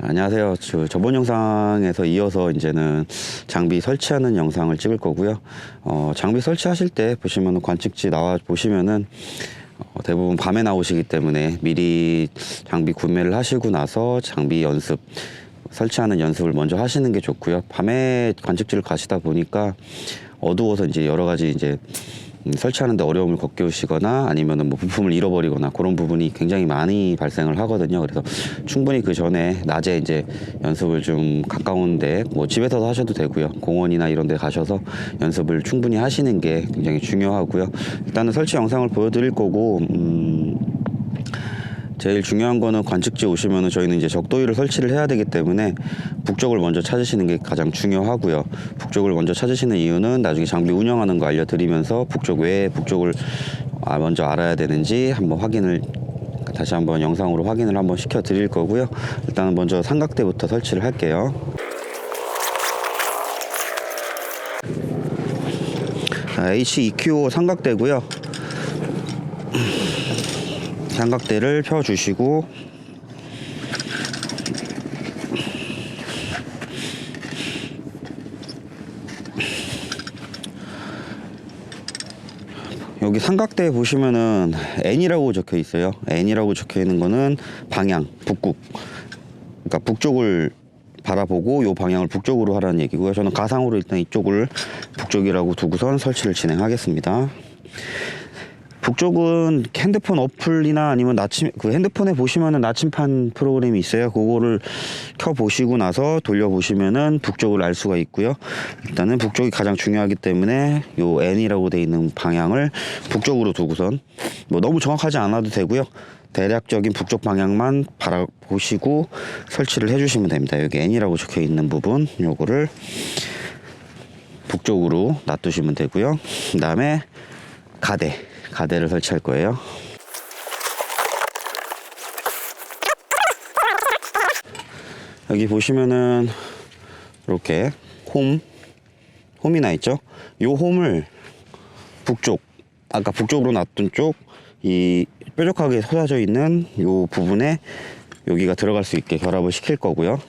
안녕하세요. 저번 영상에서 이어서 이제는 장비 설치하는 영상을 찍을 거고요. 장비 설치하실 때 보시면 관측지 나와 보시면은 대부분 밤에 나오시기 때문에 미리 장비 구매를 하시고 나서 장비 연습, 설치하는 연습을 먼저 하시는 게 좋고요. 밤에 관측지를 가시다 보니까 어두워서 이제 여러 가지 이제 설치하는데 어려움을 겪으시거나 아니면은 뭐 부품을 잃어버리거나 그런 부분이 굉장히 많이 발생을 하거든요. 그래서 충분히 그 전에 낮에 이제 연습을 좀 가까운데 뭐 집에서도 하셔도 되고요. 공원이나 이런 데 가셔서 연습을 충분히 하시는 게 굉장히 중요하고요. 일단은 설치 영상을 보여드릴 거고 제일 중요한 거는 관측지 오시면은 저희는 이제 적도위를 설치를 해야 되기 때문에 북쪽을 먼저 찾으시는 게 가장 중요하고요. 북쪽을 먼저 찾으시는 이유는 나중에 장비 운영하는 거 알려드리면서 북쪽 왜 북쪽을 먼저 알아야 되는지 한번 확인을 다시 한번 영상으로 확인을 한번 시켜 드릴 거고요. 일단은 먼저 삼각대부터 설치를 할게요. HEQ 삼각대고요. 삼각대를 펴주시고 여기 삼각대에 보시면은 N이라고 적혀 있어요. N이라고 적혀 있는 거는 방향, 북극. 그러니까 북쪽을 바라보고 요 방향을 북쪽으로 하라는 얘기고요. 저는 가상으로 일단 이쪽을 북쪽이라고 두고선 설치를 진행하겠습니다. 북쪽은 핸드폰 어플이나 아니면 핸드폰에 보시면은 나침판 프로그램이 있어요. 그거를 켜 보시고 나서 돌려 보시면은 북쪽을 알 수가 있고요. 일단은 북쪽이 가장 중요하기 때문에 요 N이라고 돼 있는 방향을 북쪽으로 두고선 뭐 너무 정확하지 않아도 되고요. 대략적인 북쪽 방향만 바라보시고 설치를 해주시면 됩니다. 여기 N이라고 적혀 있는 부분 요거를 북쪽으로 놔두시면 되고요. 그 다음에 가대를 설치할 거예요. 여기 보시면은 이렇게 홈이 나 있죠. 요 홈을 아까 북쪽으로 놔둔 쪽 이 뾰족하게 솟아져 있는 요 부분에 여기가 들어갈 수 있게 결합을 시킬 거고요.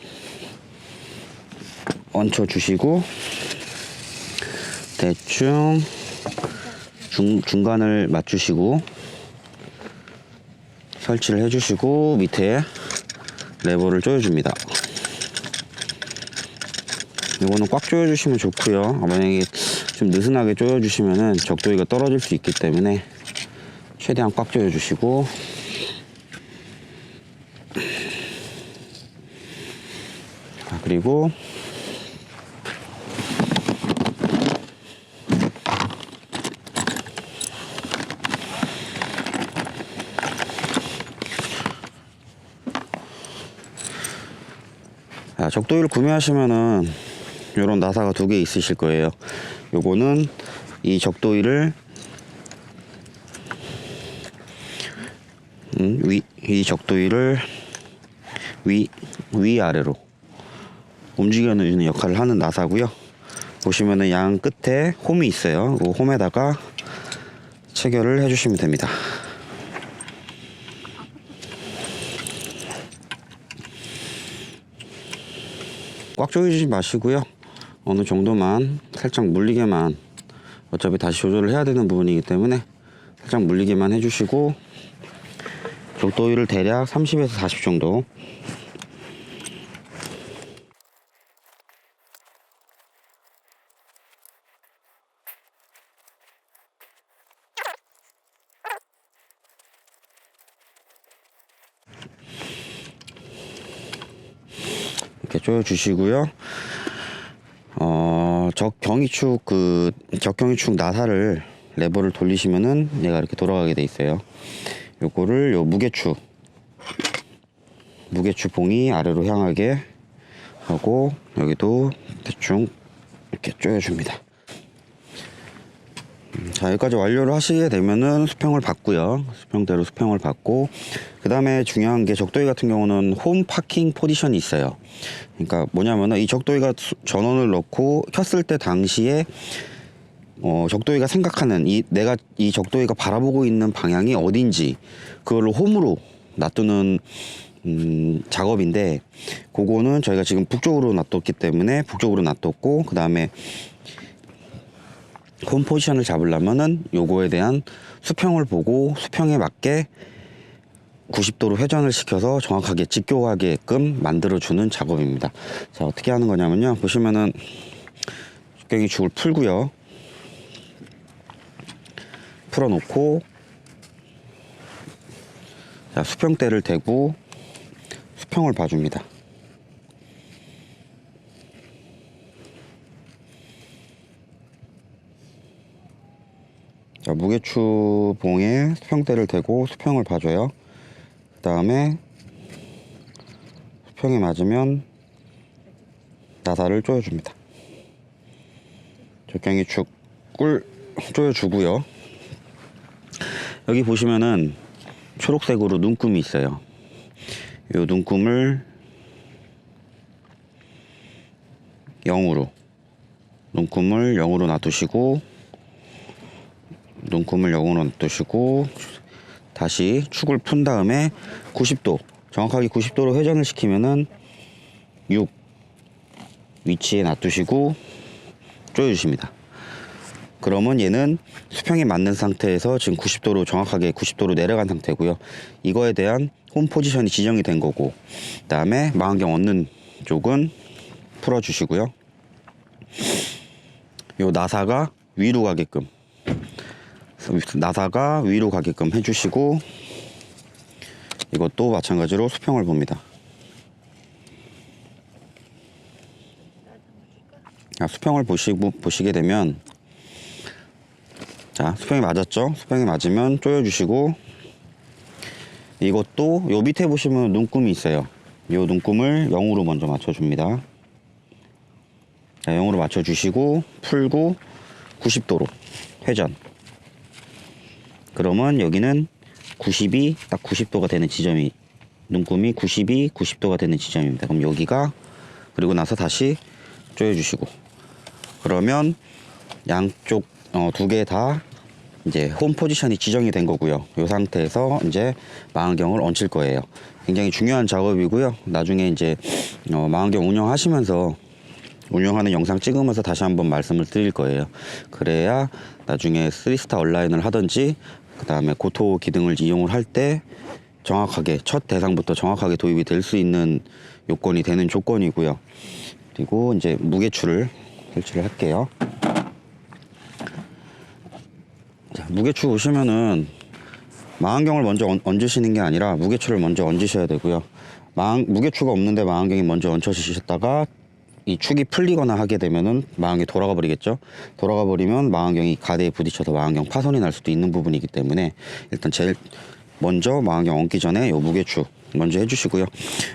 얹혀 주시고 대충 중간을 맞추시고 설치를 해주시고 밑에 레버를 조여줍니다. 이거는 꽉 조여주시면 좋고요. 만약에 좀 느슨하게 조여주시면은 적도기가 떨어질 수 있기 때문에 최대한 꽉 조여주시고 그리고 적도위를 구매하시면은 요런 나사가 2개 있으실 거예요. 요거는 이 적도위를 이 적도위를 위아래로 움직여주는 역할을 하는 나사고요. 보시면은 양 끝에 홈이 있어요. 그 홈에다가 체결을 해주시면 됩니다. 꽉 조이지 마시고요. 어느 정도만 살짝 물리게만, 어차피 다시 조절을 해야 되는 부분이기 때문에 살짝 물리게만 해주시고 적도위를 대략 30에서 40 정도 이렇게 조여주시고요. 적경이축 나사를 레버를 돌리시면은 얘가 이렇게 돌아가게 돼 있어요. 요거를 요 무게추 봉이 아래로 향하게 하고 여기도 대충 이렇게 조여줍니다. 자, 여기까지 완료를 하시게 되면은 수평을 받고요. 수평대로 수평을 받고 그 다음에 중요한 게 적도기 같은 경우는 홈 파킹 포지션이 있어요. 그러니까 뭐냐면은 이 적도기가 전원을 넣고 켰을 때 당시에 적도기가 생각하는 내가 이 적도기가 바라보고 있는 방향이 어딘지 그걸로 홈으로 놔두는 작업인데, 그거는 저희가 지금 북쪽으로 놔뒀기 때문에 북쪽으로 놔뒀고, 그 다음에 홈 포지션을 잡으려면은 요거에 대한 수평을 보고 수평에 맞게 90도로 회전을 시켜서 정확하게 직교하게끔 만들어주는 작업입니다. 자, 어떻게 하는 거냐면요, 보시면은 직경이 축을 풀고요, 풀어놓고, 자, 수평대를 대고 수평을 봐줍니다. 자, 무게추 봉에 수평대를 대고 수평을 봐줘요. 그 다음에 수평에 맞으면 나사를 조여줍니다. 적경이 축을 조여주고요. 여기 보시면은 초록색으로 눈금이 있어요. 이 눈금을 0으로, 눈금을 0으로 놔두시고, 눈금을 0으로 놔두시고, 다시 축을 푼 다음에 90도, 정확하게 90도로 회전을 시키면은 6 위치에 놔두시고 조여주십니다. 그러면 얘는 수평에 맞는 상태에서 지금 90도로, 정확하게 90도로 내려간 상태고요. 이거에 대한 홈 포지션이 지정이 된 거고, 그 다음에 망원경 얻는 쪽은 풀어주시고요. 요 나사가 위로 가게끔, 해주시고, 이것도 마찬가지로 수평을 봅니다. 수평을 보시게 되면, 자, 수평이 맞았죠? 수평이 맞으면 조여주시고, 이것도 요 밑에 보시면 눈금이 있어요. 요 눈금을 0으로 먼저 맞춰줍니다. 자, 0으로 맞춰주시고 풀고 90도로 회전. 그러면 여기는 90이 딱 90도가 되는 지점이, 눈금이 90이 90도가 되는 지점입니다. 그럼 여기가, 그리고 나서 다시 조여주시고, 그러면 양쪽 두 개 다 이제 홈 포지션이 지정이 된 거고요. 이 상태에서 이제 망원경을 얹힐 거예요. 굉장히 중요한 작업이고요. 나중에 이제 망원경 운영하는 영상 찍으면서 다시 한번 말씀을 드릴 거예요. 그래야 나중에 3스타 온라인을 하든지, 그 다음에 고토 기능을 이용을 할 때 정확하게 첫 대상부터 정확하게 도입이 될 수 있는 요건이 되는 조건이고요. 그리고 이제 무게추를 설치를 할게요. 자, 무게추 보시면은 망원경을 먼저 얹으시는 게 아니라 무게추를 먼저 얹으셔야 되고요. 무게추가 없는데 망원경이 먼저 얹혀지셨다가 이 축이 풀리거나 하게 되면은 망원경이 돌아가 버리겠죠. 돌아가 버리면 망원경이 가대에 부딪혀서 망원경 파손이 날 수도 있는 부분이기 때문에, 일단 제일 먼저 망원경 얹기 전에 요 무게추 먼저 해주시고요.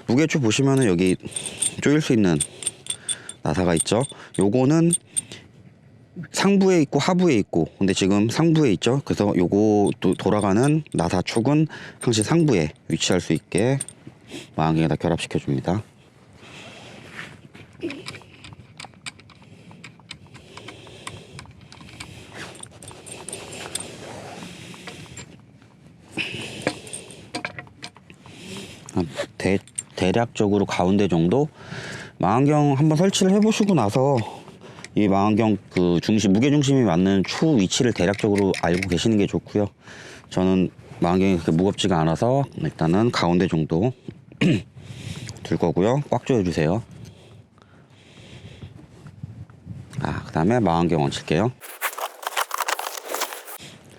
무게추 보시면은 여기 조일 수 있는 나사가 있죠. 요거는 상부에 있고 하부에 있고, 근데 지금 상부에 있죠. 그래서 요거 돌아가는 나사 축은 항상 상부에 위치할 수 있게 망원경에다 결합시켜 줍니다. 대략적으로 가운데 정도 망원경 한번 설치를 해보시고 나서 이 망원경 그 무게 중심이 맞는 추 위치를 대략적으로 알고 계시는 게 좋고요. 저는 망원경이 그렇게 무겁지가 않아서 일단은 가운데 정도 둘 거고요. 꽉 조여주세요. 그 다음에 망원경 얹힐게요.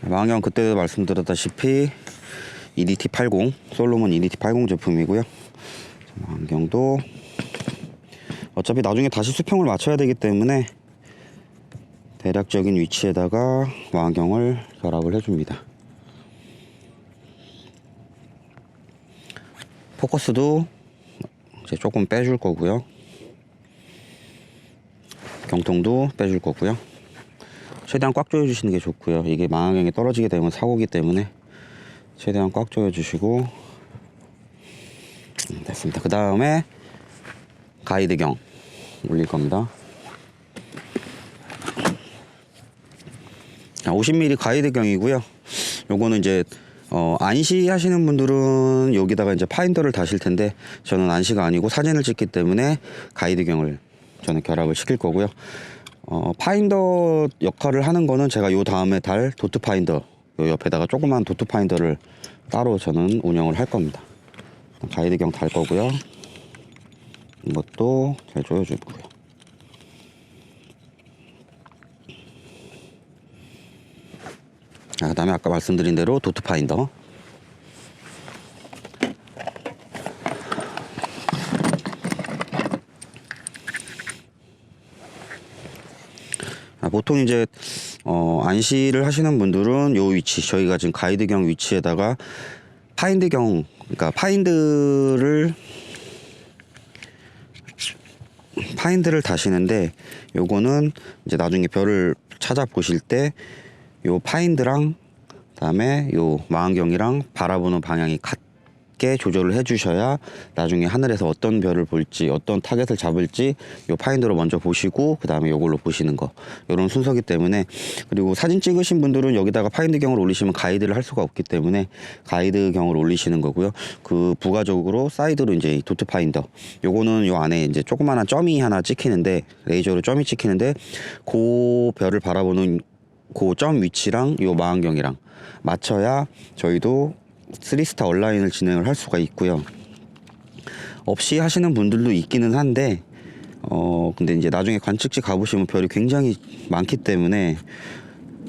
망원경 그때도 말씀드렸다시피 EDT80, 솔로몬 EDT80 제품이고요. 망원경도 어차피 나중에 다시 수평을 맞춰야 되기 때문에 대략적인 위치에다가 망원경을 결합을 해줍니다. 포커스도 이제 조금 빼줄 거고요. 경통도 빼줄 거고요. 최대한 꽉 조여주시는 게 좋고요. 이게 망원경이 떨어지게 되면 사고기 때문에 최대한 꽉 조여주시고, 됐습니다. 그 다음에 가이드경 올릴 겁니다. 50mm 가이드경이고요. 요거는 이제 안시 하시는 분들은 여기다가 이제 파인더를 다실 텐데, 저는 안시가 아니고 사진을 찍기 때문에 가이드경을 저는 결합을 시킬 거고요. 파인더 역할을 하는 거는 제가 요 다음에 달 도트 파인더, 요 옆에다가 조그만 도트 파인더를 따로 저는 운영을 할 겁니다. 가이드경 달 거고요. 이것도 잘 조여주고요. 그 다음에 아까 말씀드린 대로 도트 파인더. 보통 이제 안시를 하시는 분들은 요 위치, 저희가 지금 가이드경 위치에다가 파인드경, 그러니까 파인드를 다시는데, 요거는 이제 나중에 별을 찾아보실 때 요 파인드랑 그다음에 요 망원경이랑 바라보는 방향이 같게 조절을 해 주셔야 나중에 하늘에서 어떤 별을 볼지, 어떤 타겟을 잡을지 요 파인더로 먼저 보시고 그 다음에 요걸로 보시는 거, 요런 순서기 때문에. 그리고 사진 찍으신 분들은 여기다가 파인드경을 올리시면 가이드를 할 수가 없기 때문에 가이드경을 올리시는 거고요. 그 부가적으로 사이드로 이제 도트 파인더, 요거는 요 안에 이제 조그마한 점이 하나 찍히는데, 레이저로 점이 찍히는데, 그 별을 바라보는 그 점 위치랑 요 망원경이랑 맞춰야 저희도 3스타 얼라인을 진행을 할 수가 있고요. 없이 하시는 분들도 있기는 한데, 근데 이제 나중에 관측지 가보시면 별이 굉장히 많기 때문에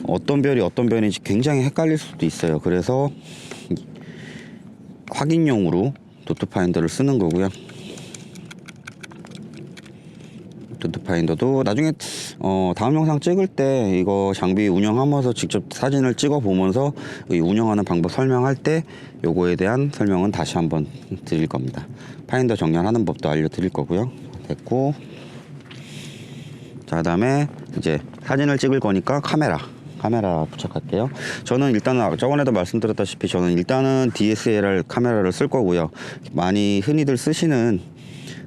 어떤 별인지 굉장히 헷갈릴 수도 있어요. 그래서 확인용으로 도트 파인더를 쓰는 거고요. 도트 파인더도 나중에 다음 영상 찍을 때 이거 장비 운영하면서 직접 사진을 찍어 보면서 이 운영하는 방법 설명할 때 요거에 대한 설명은 다시 한번 드릴 겁니다. 파인더 정렬하는 법도 알려드릴 거고요. 됐고, 자, 그다음에 이제 사진을 찍을 거니까 카메라 부착할게요. 저는 일단은 저번에도 말씀드렸다시피 저는 일단은 DSLR 카메라를 쓸 거고요. 많이 흔히들 쓰시는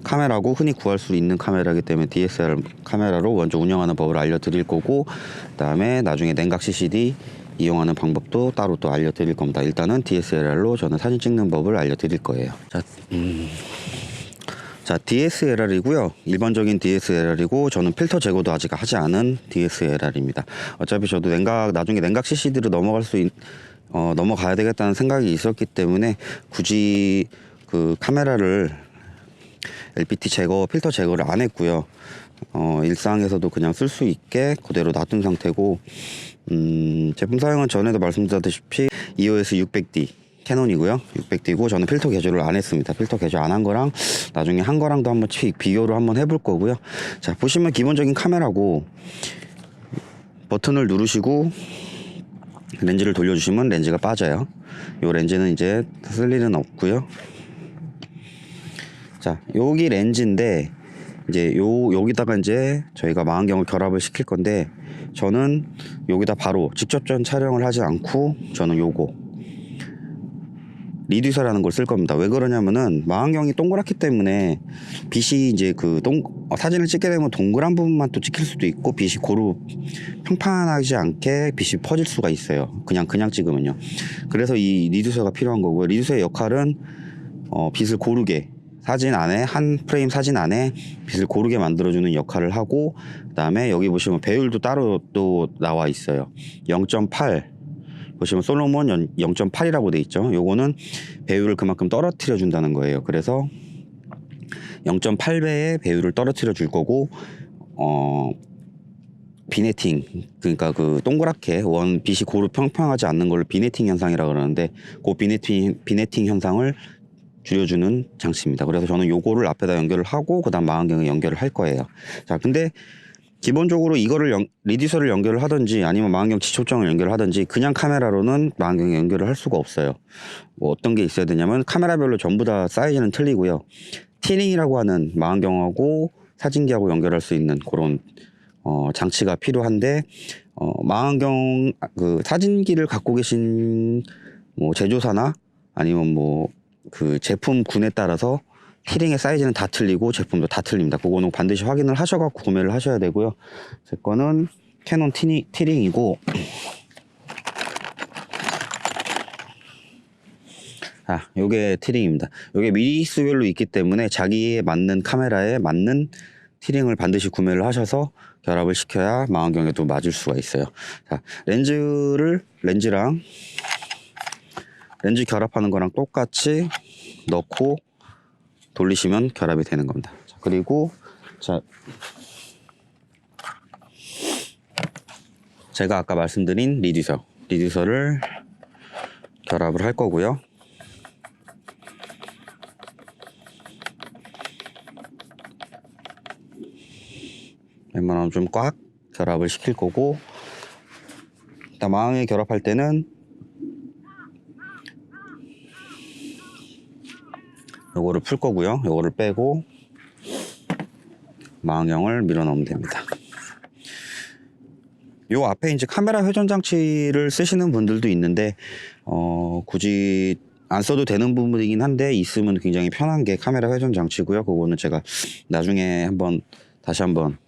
카메라고 흔히 구할 수 있는 카메라이기 때문에 DSLR 카메라로 먼저 운영하는 법을 알려드릴 거고, 그 다음에 나중에 냉각 CCD 이용하는 방법도 따로 또 알려드릴 겁니다. 일단은 DSLR로 저는 사진 찍는 법을 알려드릴 거예요. 자, DSLR이고요. 일반적인 DSLR이고, 저는 필터 제거도 아직 하지 않은 DSLR입니다. 어차피 저도 나중에 냉각 CCD로 넘어가야 되겠다는 생각이 있었기 때문에 굳이 그 카메라를 LPT 제거, 필터 제거를 안 했고요. 일상에서도 그냥 쓸 수 있게 그대로 놔둔 상태고, 제품 사용은 전에도 말씀드렸다시피 EOS 600D 캐논이고요. 600D고 저는 필터 개조를 안 했습니다. 필터 개조 안 한 거랑 나중에 한 거랑도 한번 비교를 한번 해볼 거고요. 자, 보시면 기본적인 카메라고, 버튼을 누르시고 렌즈를 돌려주시면 렌즈가 빠져요. 이 렌즈는 이제 쓸 일은 없고요. 자, 여기 렌즈인데 이제 여기다가 이제 저희가 망원경을 결합을 시킬 건데, 저는 여기다 바로 직접전 촬영을 하지 않고 저는 요거 리듀서라는 걸 쓸 겁니다. 왜 그러냐면은 망원경이 동그랗기 때문에 빛이 이제 사진을 찍게 되면 동그란 부분만 또 찍힐 수도 있고, 빛이 고루 평판하지 않게 빛이 퍼질 수가 있어요. 그냥 찍으면요. 그래서 이 리듀서가 필요한 거고요. 리듀서의 역할은 빛을 고르게, 사진 안에, 한 프레임 사진 안에 빛을 고르게 만들어주는 역할을 하고, 그 다음에 여기 보시면 배율도 따로 또 나와 있어요. 0.8 보시면 솔로몬 0.8이라고 돼 있죠. 요거는 배율을 그만큼 떨어뜨려 준다는 거예요. 그래서 0.8배의 배율을 떨어뜨려 줄 거고, 비네팅, 그러니까 그 동그랗게 빛이 고루 평평하지 않는 걸 비네팅 현상이라고 그러는데, 그 비네팅 현상을 줄여주는 장치입니다. 그래서 저는 요거를 앞에다 연결을 하고 그 다음 망원경에 연결을 할 거예요. 자, 근데 기본적으로 이거를 리듀서를 연결을 하든지 아니면 망원경 지초점을 연결을 하든지 그냥 카메라로는 망원경에 연결을 할 수가 없어요. 뭐 어떤 게 있어야 되냐면, 카메라별로 전부 다 사이즈는 틀리고요. 티링이라고 하는 망원경하고 사진기하고 연결할 수 있는 그런 장치가 필요한데, 망원경 그 사진기를 갖고 계신 뭐 제조사나 아니면 뭐 그 제품군에 따라서 티링의 사이즈는 다 틀리고 제품도 다 틀립니다. 그거는 반드시 확인을 하셔갖고 구매를 하셔야 되고요. 제 거는 캐논 티링이고, 요게 티링입니다. 요게 미리수별로 있기 때문에 자기에 맞는 카메라에 맞는 티링을 반드시 구매를 하셔서 결합을 시켜야 망원경에도 맞을 수가 있어요. 자, 렌즈랑 렌즈 결합하는 거랑 똑같이 넣고 돌리시면 결합이 되는 겁니다. 자, 그리고 제가 아까 말씀드린 리듀서를 결합을 할 거고요. 웬만하면 좀 꽉 결합을 시킬 거고, 일단 망원에 결합할 때는 요거를 풀 거고요. 요거를 빼고 망원경을 밀어 넣으면 됩니다. 요 앞에 이제 카메라 회전 장치를 쓰시는 분들도 있는데 굳이 안 써도 되는 부분이긴 한데 있으면 굉장히 편한 게 카메라 회전 장치고요. 그거는 제가 나중에 다시 한번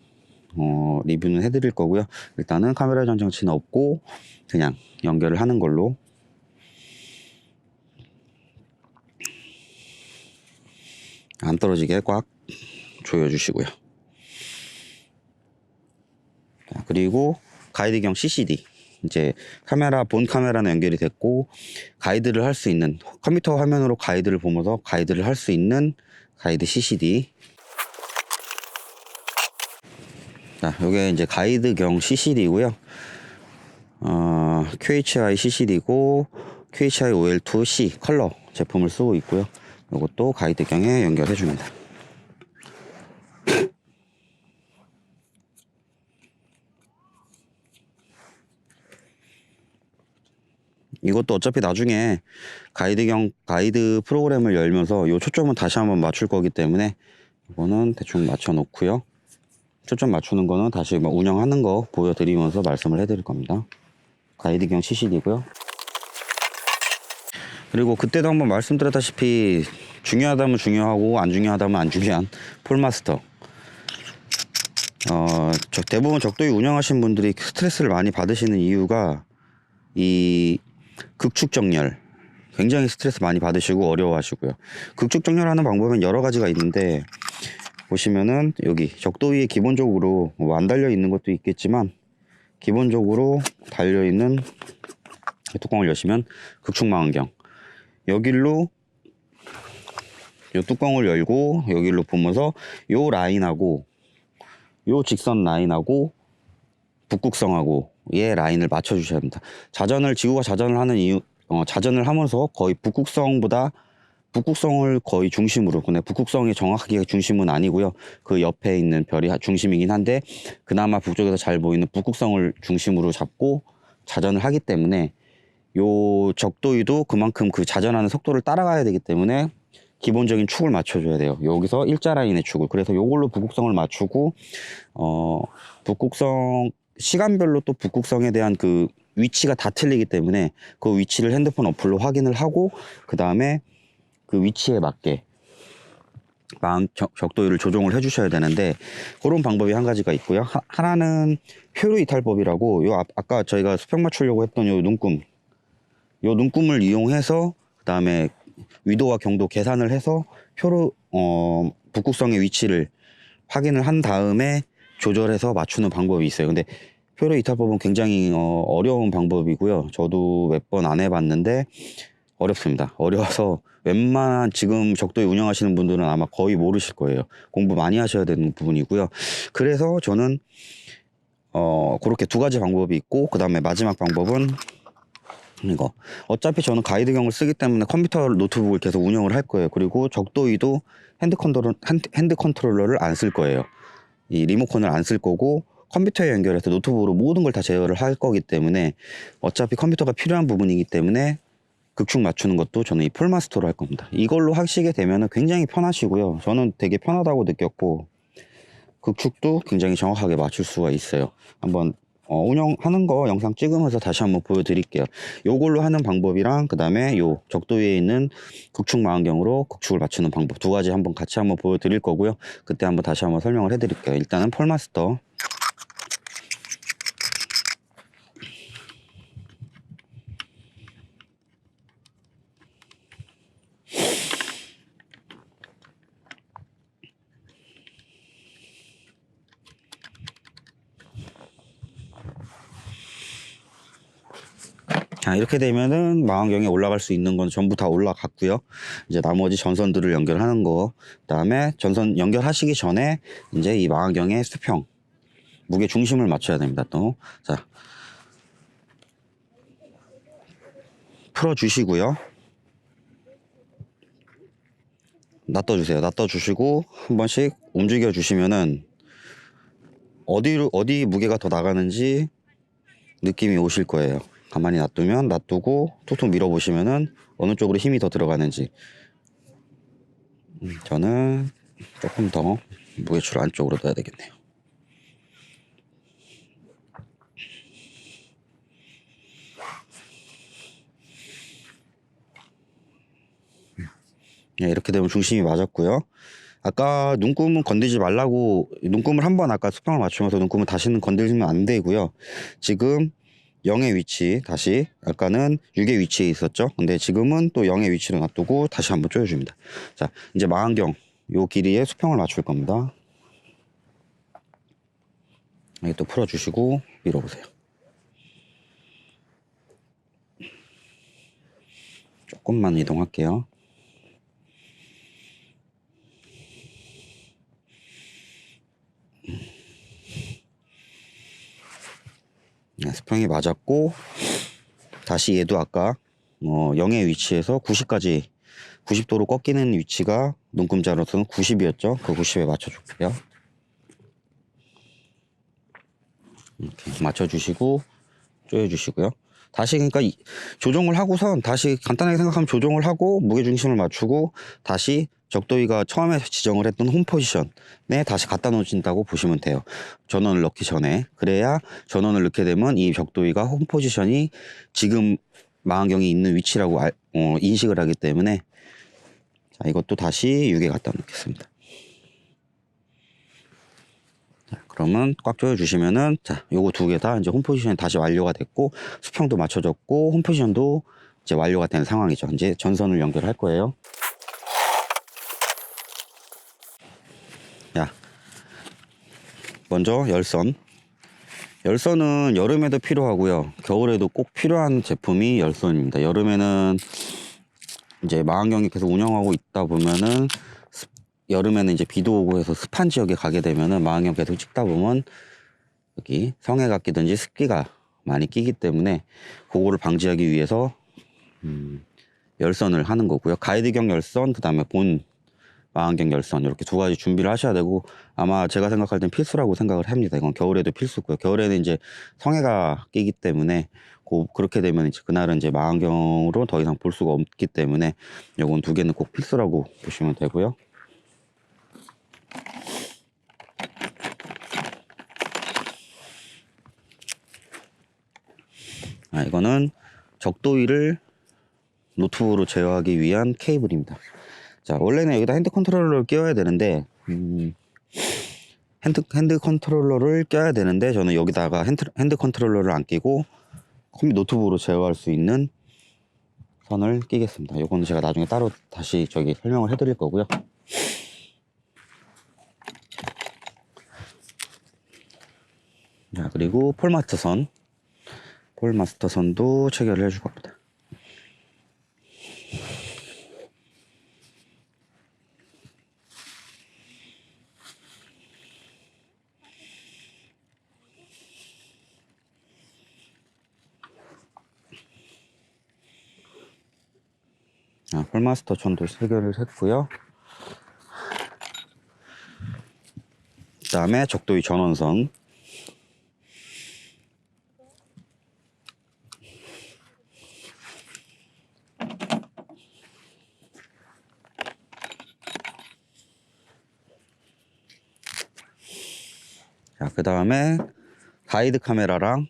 리뷰는 해드릴 거고요. 일단은 카메라 회전 장치는 없고 그냥 연결을 하는 걸로 안 떨어지게 꽉 조여주시고요. 자, 그리고 가이드경 CCD, 이제 본 카메라는 연결이 됐고 가이드를 할 수 있는, 컴퓨터 화면으로 가이드를 보면서 가이드를 할 수 있는 가이드 CCD. 자, 요게 이제 가이드경 CCD고요. QHI CCD고 QHI OL2C 컬러 제품을 쓰고 있고요. 이것도 가이드경에 연결해 줍니다. 이것도 어차피 나중에 가이드 프로그램을 열면서 요 초점은 다시 한번 맞출 거기 때문에 이거는 대충 맞춰 놓고요. 초점 맞추는 거는 다시 운영하는 거 보여드리면서 말씀을 해드릴 겁니다. 가이드경 CCD고요. 그리고 그때도 한번 말씀드렸다시피 중요하다면 중요하고 안 중요하다면 안 중요한 폴마스터. 대부분 적도이 운영하시는 분들이 스트레스를 많이 받으시는 이유가 이 극축 정렬, 굉장히 스트레스 많이 받으시고 어려워하시고요. 극축 정렬하는 방법은 여러 가지가 있는데 보시면은 여기 적도위에 기본적으로 안 달려 있는 것도 있겠지만 기본적으로 달려 있는 뚜껑을 여시면 극축 망원경, 여길로 이 뚜껑을 열고 여기로 보면서 요 라인하고 요 직선 라인하고 북극성하고의 라인을 맞춰 주셔야 합니다. 지구가 자전을 하는 자전을 하면서 거의 북극성을 거의 중심으로, 근데 북극성이 정확하게 중심은 아니고요. 그 옆에 있는 별이 중심이긴 한데 그나마 북쪽에서 잘 보이는 북극성을 중심으로 잡고 자전을 하기 때문에 요 적도위도 그만큼 그 자전하는 속도를 따라가야 되기 때문에 기본적인 축을 맞춰줘야 돼요. 여기서 일자 라인의 축을. 그래서 요걸로 북극성을 맞추고 북극성 시간별로 또 북극성에 대한 그 위치가 다 틀리기 때문에 그 위치를 핸드폰 어플로 확인을 하고 그 다음에 그 위치에 맞게 적도위를 조정을 해주셔야 되는데 그런 방법이 한 가지가 있고요. 하나는 표류 이탈법이라고 아까 저희가 수평 맞추려고 했던 요 눈금을 이용해서 그 다음에 위도와 경도 계산을 해서 북극성의 위치를 확인을 한 다음에 조절해서 맞추는 방법이 있어요. 근데 표류 이탈법은 굉장히 어려운 방법이고요. 저도 몇 번 안 해봤는데 어렵습니다. 어려워서 웬만한 지금 적도에 운영하시는 분들은 아마 거의 모르실 거예요. 공부 많이 하셔야 되는 부분이고요. 그래서 저는 그렇게 두 가지 방법이 있고 그 다음에 마지막 방법은 이거. 어차피 저는 가이드경을 쓰기 때문에 컴퓨터 노트북을 계속 운영을 할 거예요. 그리고 적도위도 핸드 컨트롤러를 안 쓸 거예요. 이 리모컨을 안 쓸 거고 컴퓨터에 연결해서 노트북으로 모든 걸 다 제어를 할 거기 때문에 어차피 컴퓨터가 필요한 부분이기 때문에 극축 맞추는 것도 저는 이 폴마스터로 할 겁니다. 이걸로 하시게 되면 굉장히 편하시고요. 저는 되게 편하다고 느꼈고 극축도 굉장히 정확하게 맞출 수가 있어요. 한번 운영하는 거 영상 찍으면서 다시 한번 보여드릴게요. 요걸로 하는 방법이랑 그 다음에 요 적도위에 있는 극축 망원경으로 극축을 맞추는 방법 두 가지 같이 한번 보여드릴 거고요. 그때 한번 다시 한번 설명을 해드릴게요. 일단은 폴마스터. 자, 이렇게 되면은 망원경에 올라갈 수 있는 건 전부 다 올라갔고요. 이제 나머지 전선들을 연결하는 거, 그다음에 전선 연결하시기 전에 이제 이 망원경의 수평, 무게 중심을 맞춰야 됩니다. 또, 자, 풀어주시고요. 놔둬주세요. 놔둬주시고 한 번씩 움직여주시면은 어디 무게가 더 나가는지 느낌이 오실 거예요. 가만히 놔두고 툭툭 밀어보시면은 어느 쪽으로 힘이 더 들어가는지. 저는 조금 더 무게추를 안쪽으로 넣어야 되겠네요. 네, 이렇게 되면 중심이 맞았고요. 아까 눈금은 건들지 말라고, 눈금을 한번 아까 수평을 맞추면서 눈금은 다시는 건들면 안 되고요. 지금 0의 위치, 다시 아까는 6의 위치에 있었죠. 근데 지금은 또 0의 위치로 놔두고 다시 한번 조여줍니다. 자, 이제 망원경 요 길이에 수평을 맞출 겁니다. 여기 또 풀어주시고 밀어보세요. 조금만 이동할게요. 네, 수평이 맞았고, 다시 얘도 아까 0의 위치에서 90도로 꺾이는 위치가 눈금자로서는 90이었죠. 그 90에 맞춰줄게요. 이렇게 맞춰주시고 조여주시고요. 다시 그러니까 조정을 하고선 다시 간단하게 생각하면 조정을 하고 무게중심을 맞추고 다시 적도위가 처음에 지정을 했던 홈 포지션에 다시 갖다 놓으신다고 보시면 돼요. 전원을 넣기 전에. 그래야 전원을 넣게 되면 이 적도위가 홈 포지션이 지금 망원경이 있는 위치라고 인식을 하기 때문에, 자, 이것도 다시 6에 갖다 놓겠습니다. 자, 그러면 꽉 조여주시면은, 자, 요거 두 개 다 이제 홈 포지션이 다시 완료가 됐고, 수평도 맞춰졌고, 홈 포지션도 이제 완료가 된 상황이죠. 이제 전선을 연결할 거예요. 자, 먼저 열선. 열선은 여름에도 필요하고요. 겨울에도 꼭 필요한 제품이 열선입니다. 여름에는 이제 망원경이 계속 운영하고 있다 보면은 여름에는 이제 비도 오고 해서 습한 지역에 가게 되면은 망원경 계속 찍다 보면 여기 성에가 끼든지 습기가 많이 끼기 때문에 그거를 방지하기 위해서 열선을 하는 거고요. 가이드경 열선, 그 다음에 본 망원경 열선, 이렇게 두 가지 준비를 하셔야 되고, 아마 제가 생각할 땐 필수라고 생각을 합니다. 이건 겨울에도 필수고요. 겨울에는 이제 성에가 끼기 때문에 그렇게 되면 이제 그날은 이제 망원경으로 더 이상 볼 수가 없기 때문에 요건 두 개는 꼭 필수라고 보시면 되고요. 이거는 적도위를 노트북으로 제어하기 위한 케이블입니다. 자, 원래는 여기다 핸드 컨트롤러를 끼워야 되는데, 핸드 컨트롤러를 껴야 되는데, 저는 여기다가 핸드 컨트롤러를 안 끼고 노트북으로 제어할 수 있는 선을 끼겠습니다. 요거는 제가 나중에 따로 다시 설명을 해드릴 거고요. 자, 그리고 폴마스터 선도 체결을 해줄 겁니다. 자, 폴마스터 선도 체결을 했고요. 그 다음에 적도위 전원선. 자, 그 다음에 가이드 카메라랑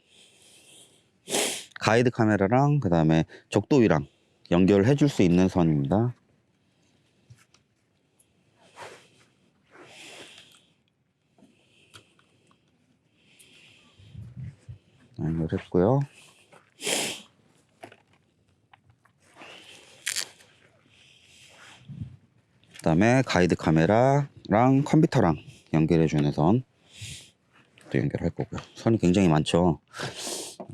그 다음에 적도위랑 연결해 줄 수 있는 선입니다. 연결했고요. 그 다음에 가이드 카메라랑 컴퓨터랑 연결해 주는 선 또 연결할 거고요. 선이 굉장히 많죠.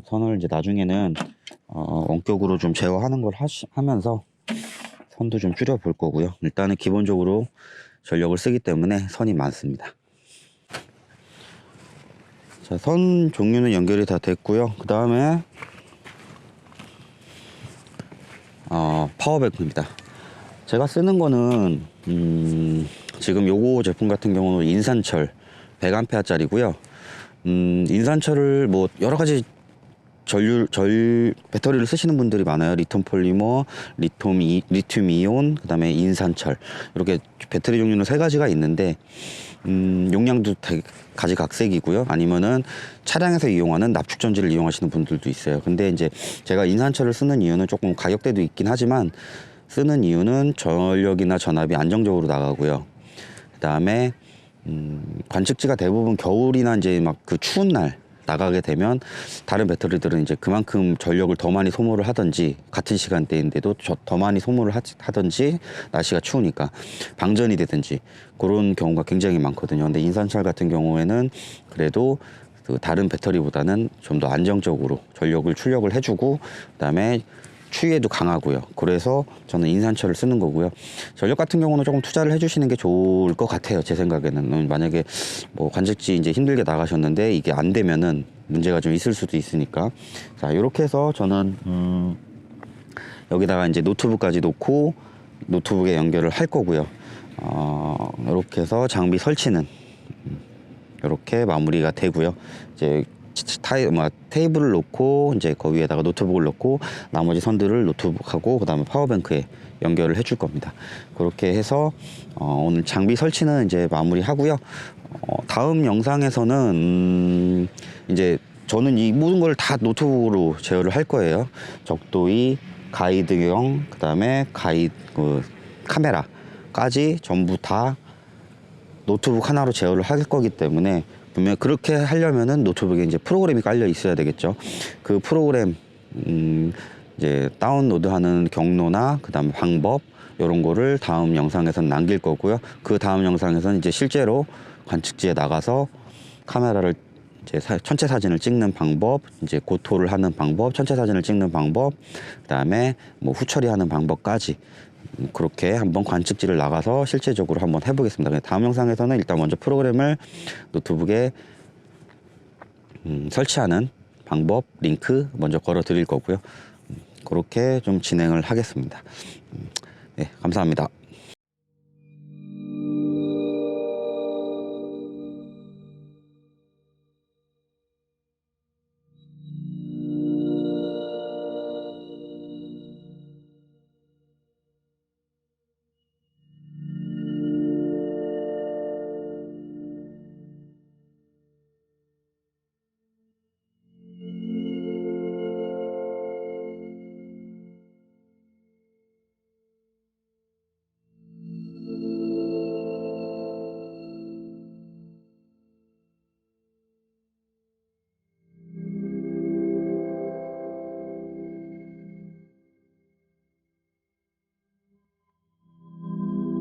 선을 이제 나중에는 원격으로 좀 제어하는 걸 하면서 선도 좀 줄여 볼 거고요. 일단은 기본적으로 전력을 쓰기 때문에 선이 많습니다. 자, 선 종류는 연결이 다 됐고요. 그 다음에 파워뱅크입니다. 제가 쓰는 거는 지금 요거 제품 같은 경우는 인산철 100A 짜리고요. 인산철을 뭐 여러 가지 배터리를 쓰시는 분들이 많아요. 리튬 폴리머, 리튬 이온, 그 다음에 인산철. 이렇게 배터리 종류는 3가지가 있는데, 용량도 가지각색이고요. 아니면은 차량에서 이용하는 납축전지를 이용하시는 분들도 있어요. 근데 이제 제가 인산철을 쓰는 이유는 조금 가격대도 있긴 하지만, 쓰는 이유는 전력이나 전압이 안정적으로 나가고요. 그 다음에, 관측지가 대부분 겨울이나 이제 막 그 추운 날, 나가게 되면 다른 배터리들은 이제 그만큼 전력을 더 많이 소모를 하든지 같은 시간대인데도 더 많이 소모를 하든지 날씨가 추우니까 방전이 되든지 그런 경우가 굉장히 많거든요. 근데 인산철 같은 경우에는 그래도 그 다른 배터리보다는 좀 더 안정적으로 전력을 출력을 해주고 그다음에 추위에도 강하고요. 그래서 저는 인산철을 쓰는 거고요. 전력 같은 경우는 조금 투자를 해주시는 게 좋을 것 같아요. 제 생각에는. 만약에 뭐 관측지 이제 힘들게 나가셨는데 이게 안 되면은 문제가 좀 있을 수도 있으니까. 자, 이렇게 해서 저는 여기다가 이제 노트북까지 놓고 노트북에 연결을 할 거고요. 이렇게 해서 장비 설치는 이렇게 마무리가 되고요. 이제 테이블을 놓고 이제 그 위에다가 노트북을 놓고 나머지 선들을 노트북하고 그 다음에 파워뱅크에 연결을 해줄 겁니다. 그렇게 해서 오늘 장비 설치는 이제 마무리하고요. 다음 영상에서는 이제 저는 이 모든 걸 다 노트북으로 제어를 할 거예요. 적도이, 가이드형, 그 다음에 카메라까지 전부 다 노트북 하나로 제어를 할 거기 때문에 분명 그렇게 하려면은 노트북에 이제 프로그램이 깔려 있어야 되겠죠. 그 프로그램 이제 다운로드하는 경로나 그다음에 방법 이런 거를 다음 영상에서는 남길 거고요. 그 다음 영상에서는 이제 실제로 관측지에 나가서 카메라를 이제 천체 사진을 찍는 방법, 이제 고토를 하는 방법, 천체 사진을 찍는 방법, 그다음에 뭐 후처리하는 방법까지 그렇게 한번 관측지를 나가서 실제적으로 한번 해보겠습니다. 다음 영상에서는 일단 먼저 프로그램을 노트북에 설치하는 방법, 링크 먼저 걸어 드릴 거고요. 그렇게 좀 진행을 하겠습니다. 네, 감사합니다.